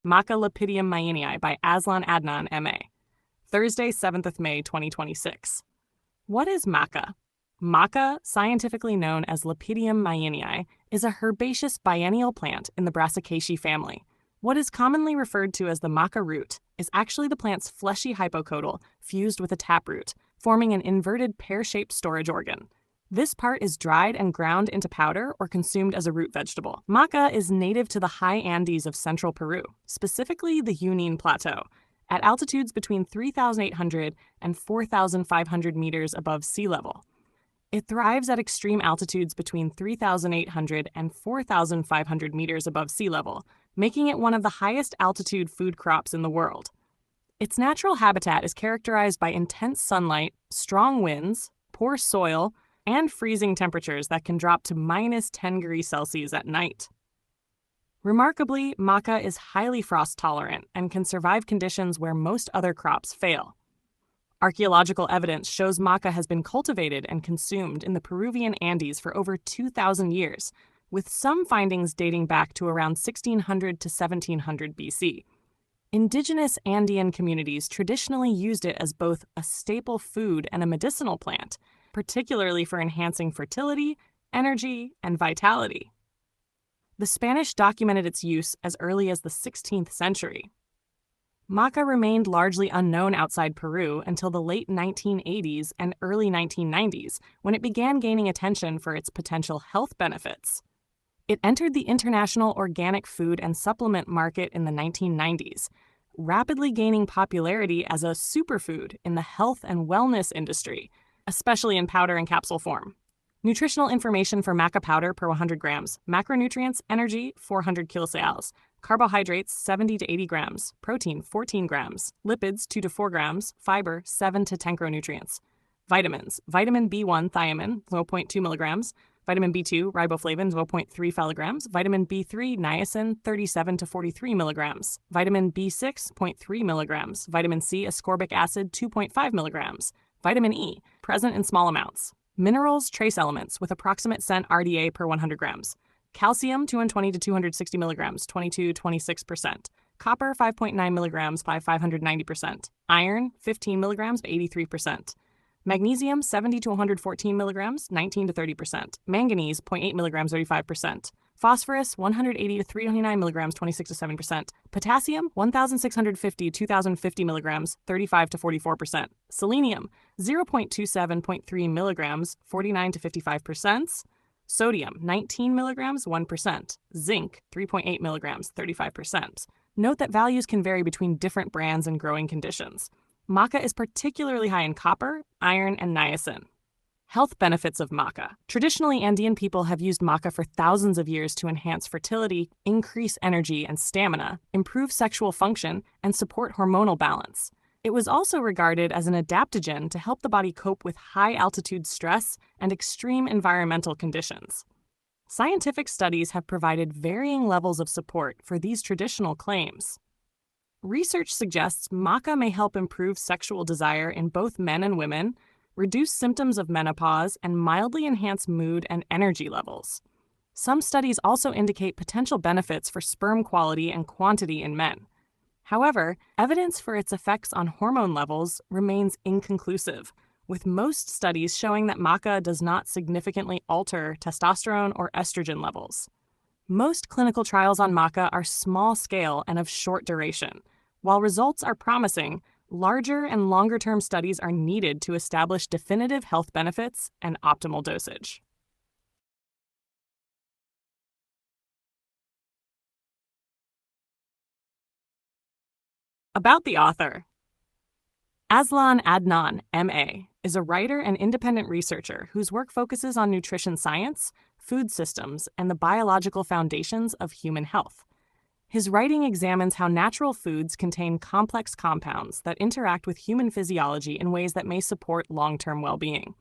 Maca Lepidium meyenii by AZLAN ADNAN MA. Thursday, 7th of May, 2026. What is maca? Maca, scientifically known as Lepidium meyenii, is a herbaceous biennial plant in the Brassicaceae family. What is commonly referred to as the maca root is actually the plant's fleshy hypocotyl fused with a taproot, forming an inverted pear-shaped storage organ. This part is dried and ground into powder or consumed as a root vegetable. Maca is native to the high Andes of central Peru, specifically the Junín Plateau, at altitudes between 3,800 and 4,500 meters above sea level. It thrives at extreme altitudes between 3,800 and 4,500 meters above sea level, making it one of the highest altitude food crops in the world. Its natural habitat is characterized by intense sunlight, strong winds, poor soil, and freezing temperatures that can drop to minus 10 degrees Celsius at night. Remarkably, maca is highly frost tolerant and can survive conditions where most other crops fail. Archaeological evidence shows maca has been cultivated and consumed in the Peruvian Andes for over 2,000 years, with some findings dating back to around 1600 to 1700 BC. Indigenous Andean communities traditionally used it as both a staple food and a medicinal plant, particularly for enhancing fertility, energy, and vitality. The Spanish documented its use as early as the 16th century. Maca remained largely unknown outside Peru until the late 1980s and early 1990s, when it began gaining attention for its potential health benefits. It entered the international organic food and supplement market in the 1990s, rapidly gaining popularity as a superfood in the health and wellness industry, especially in powder and capsule form. Nutritional information for maca powder per 100 grams. Macronutrients, energy, 400 kilocalories. Carbohydrates, 70 to 80 grams. Protein, 14 grams. Lipids, 2 to 4 grams. Fiber, 7 to 10 macronutrients. Vitamins. Vitamin B1, thiamine, 0.2 milligrams. Vitamin B2, riboflavin, 0.3 phylograms. Vitamin B3, niacin, 37 to 43 milligrams. Vitamin B6, 0.3 milligrams. Vitamin C, ascorbic acid, 2.5 milligrams. Vitamin E, present in small amounts. Minerals, trace elements with approximate % RDA per 100 grams. Calcium, 220 to 260 milligrams, 22-26%. Copper, 5.9 milligrams by 590%. Iron, 15 milligrams by 83%. Magnesium, 70 to 114 milligrams, 19 to 30%. Manganese, 0.8 milligrams, 35%. Phosphorus, 180 to 329 milligrams, 26 to 7%. Potassium, 1,650 to 2,050 milligrams, 35 to 44%. Selenium, 0.27.3 milligrams, 49 to 55%. Sodium, 19 milligrams, 1%. Zinc, 3.8 milligrams, 35%. Note that values can vary between different brands and growing conditions. Maca is particularly high in copper, iron, and niacin. Health benefits of maca. Traditionally, Andean people have used maca for thousands of years to enhance fertility, increase energy and stamina, improve sexual function, and support hormonal balance. It was also regarded as an adaptogen to help the body cope with high-altitude stress and extreme environmental conditions. Scientific studies have provided varying levels of support for these traditional claims. Research suggests maca may help improve sexual desire in both men and women, reduce symptoms of menopause, and mildly enhance mood and energy levels. Some studies also indicate potential benefits for sperm quality and quantity in men. However, evidence for its effects on hormone levels remains inconclusive, with most studies showing that maca does not significantly alter testosterone or estrogen levels. Most clinical trials on maca are small-scale and of short duration. While results are promising, larger and longer-term studies are needed to establish definitive health benefits and optimal dosage. About the author. AZLAN ADNAN, MA, is a writer and independent researcher whose work focuses on nutrition science, food systems, and the biological foundations of human health. His writing examines how natural foods contain complex compounds that interact with human physiology in ways that may support long-term well-being.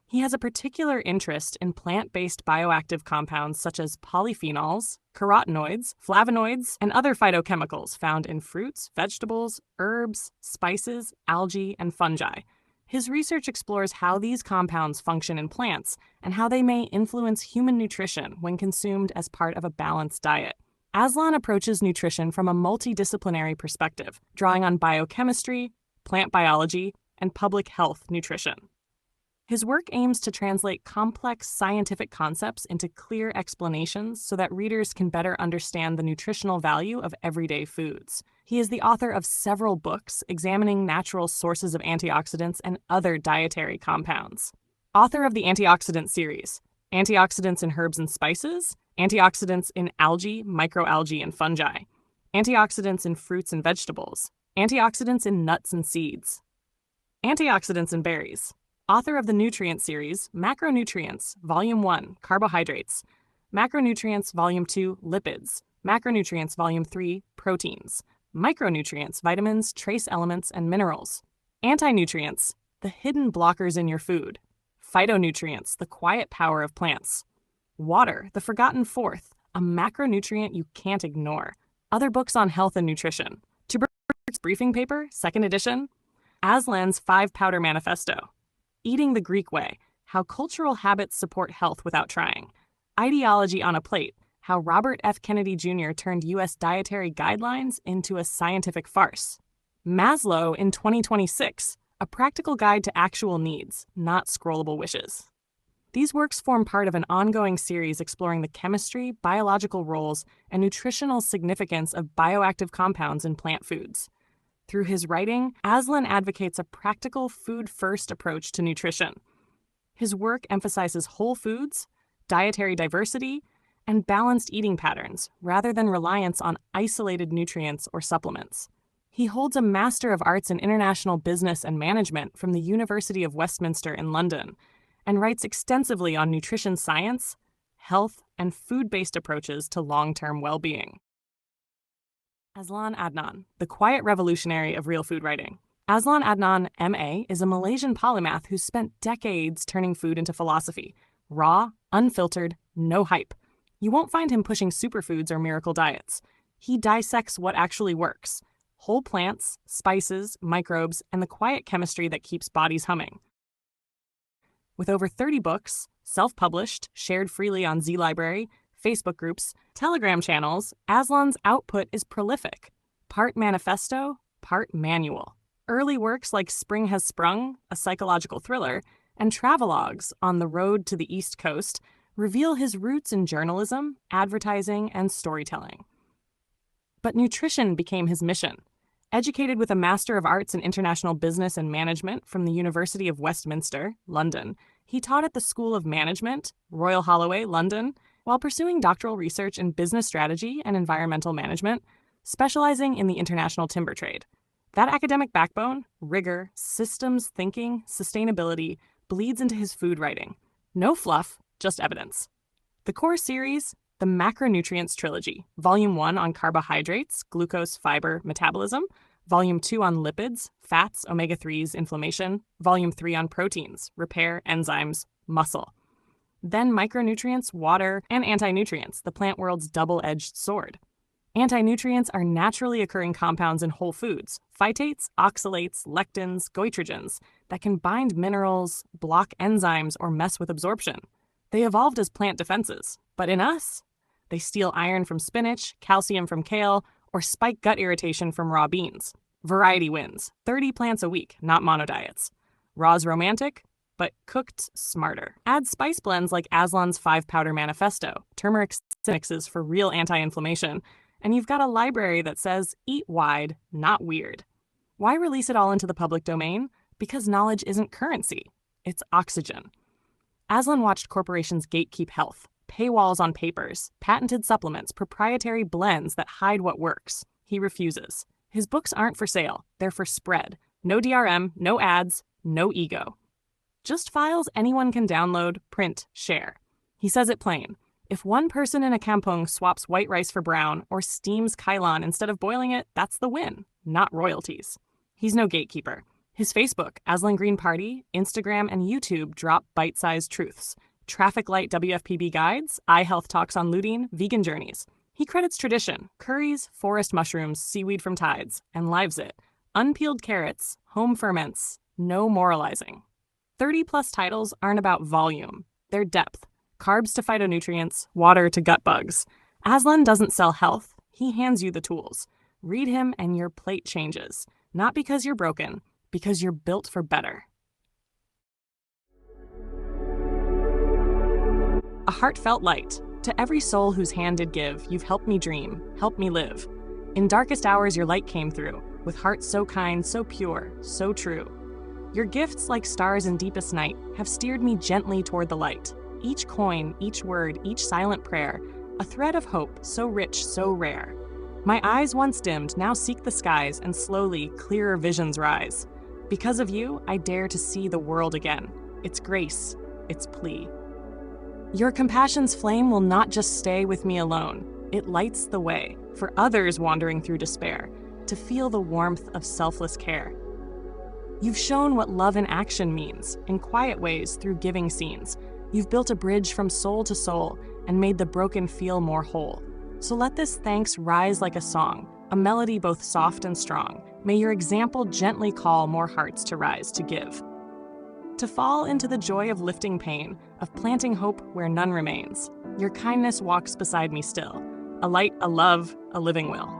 He has a particular interest in plant-based bioactive compounds such as polyphenols, carotenoids, flavonoids, and other phytochemicals found in fruits, vegetables, herbs, spices, algae, and fungi. His research explores how these compounds function in plants and how they may influence human nutrition when consumed as part of a balanced diet. AZLAN approaches nutrition from a multidisciplinary perspective, drawing on biochemistry, plant biology, and public health nutrition. His work aims to translate complex scientific concepts into clear explanations so that readers can better understand the nutritional value of everyday foods. He is the author of several books examining natural sources of antioxidants and other dietary compounds. Author of the Antioxidant series, Antioxidants in Herbs and Spices, Antioxidants in Algae, Microalgae, and Fungi, Antioxidants in Fruits and Vegetables, Antioxidants in Nuts and Seeds, Antioxidants in Berries. Author of the Nutrient series, Macronutrients, Volume 1, Carbohydrates, Macronutrients, Volume 2, Lipids, Macronutrients, Volume 3, Proteins, Micronutrients, Vitamins, Trace Elements, and Minerals, Anti-nutrients, the hidden blockers in your food, Phytonutrients, the quiet power of plants, Water, the forgotten fourth, a macronutrient you can't ignore, other books on health and nutrition, Tuberculosis Briefing Paper, 2nd edition, AZLAN's 5-Powder Manifesto, Eating the Greek Way, How Cultural Habits Support Health Without Trying, Ideology on a Plate, How Robert F. Kennedy Jr. Turned U.S. Dietary Guidelines into a Scientific Farce, Maslow in 2026, A Practical Guide to Actual Needs, Not Scrollable Wishes. These works form part of an ongoing series exploring the chemistry, biological roles, and nutritional significance of bioactive compounds in plant foods. Through his writing, AZLAN advocates a practical food-first approach to nutrition. His work emphasizes whole foods, dietary diversity, and balanced eating patterns rather than reliance on isolated nutrients or supplements. He holds a Master of Arts in International Business and Management from the University of Westminster in London, and writes extensively on nutrition science, health, and food-based approaches to long-term well-being. AZLAN ADNAN, the quiet revolutionary of real food writing. AZLAN ADNAN, M.A., is a Malaysian polymath who spent decades turning food into philosophy. Raw, unfiltered, no hype. You won't find him pushing superfoods or miracle diets. He dissects what actually works: whole plants, spices, microbes, and the quiet chemistry that keeps bodies humming. With over 30 books, self-published, shared freely on Z Library, Facebook groups, Telegram channels, AZLAN's output is prolific. Part manifesto, part manual. Early works like Spring Has Sprung, a psychological thriller, and travelogues On the Road to the East Coast reveal his roots in journalism, advertising, and storytelling. But nutrition became his mission. Educated with a Master of Arts in International Business and Management from the University of Westminster, London, he taught at the School of Management, Royal Holloway, London, while pursuing doctoral research in business strategy and environmental management, specializing in the international timber trade. That academic backbone, rigor, systems thinking, sustainability, bleeds into his food writing. No fluff, just evidence. The core series, the Macronutrients Trilogy, Volume 1 on carbohydrates, glucose, fiber, metabolism, Volume 2 on lipids, fats, omega-3s, inflammation, Volume 3 on proteins, repair, enzymes, muscle. Then micronutrients, water, and anti-nutrients, the plant world's double-edged sword. Anti-nutrients are naturally occurring compounds in whole foods, phytates, oxalates, lectins, goitrogens, that can bind minerals, block enzymes, or mess with absorption. They evolved as plant defenses, but in us, they steal iron from spinach, calcium from kale, or spike gut irritation from raw beans. Variety wins. 30 plants a week, not monodiets. Raw's romantic, but cooked smarter. Add spice blends like AZLAN's 5-Powder Manifesto, turmeric mixes for real anti-inflammation, and you've got a library that says, eat wide, not weird. Why release it all into the public domain? Because knowledge isn't currency. It's oxygen. AZLAN watched corporations gatekeep health, paywalls on papers, patented supplements, proprietary blends that hide what works. He refuses. His books aren't for sale. They're for spread. No DRM, no ads, no ego. Just files anyone can download, print, share. He says it plain. If one person in a kampung swaps white rice for brown or steams kailan instead of boiling it, that's the win, not royalties. He's no gatekeeper. His Facebook, AZLAN Green Party, Instagram, and YouTube drop bite-sized truths. Traffic light WFPB guides, eye health talks on lutein, vegan journeys. He credits tradition, curries, forest mushrooms, seaweed from tides, and lives it. Unpeeled carrots, home ferments, no moralizing. 30-plus titles aren't about volume. They're depth. Carbs to phytonutrients, water to gut bugs. AZLAN doesn't sell health, he hands you the tools. Read him and your plate changes. Not because you're broken, because you're built for better. A heartfelt light. To every soul whose hand did give, you've helped me dream, helped me live. In darkest hours your light came through, with hearts so kind, so pure, so true. Your gifts, like stars in deepest night, have steered me gently toward the light. Each coin, each word, each silent prayer, a thread of hope, so rich, so rare. My eyes once dimmed, now seek the skies, and slowly, clearer visions rise. Because of you, I dare to see the world again. Its grace, its plea. Your compassion's flame will not just stay with me alone. It lights the way for others wandering through despair, to feel the warmth of selfless care. You've shown what love in action means, in quiet ways through giving scenes. You've built a bridge from soul to soul and made the broken feel more whole. So let this thanks rise like a song, a melody both soft and strong. May your example gently call more hearts to rise to give. To fall into the joy of lifting pain, of planting hope where none remains. Your kindness walks beside me still, a light, a love, a living will.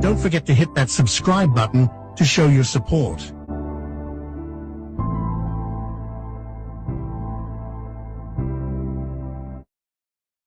Don't forget to hit that subscribe button to show your support.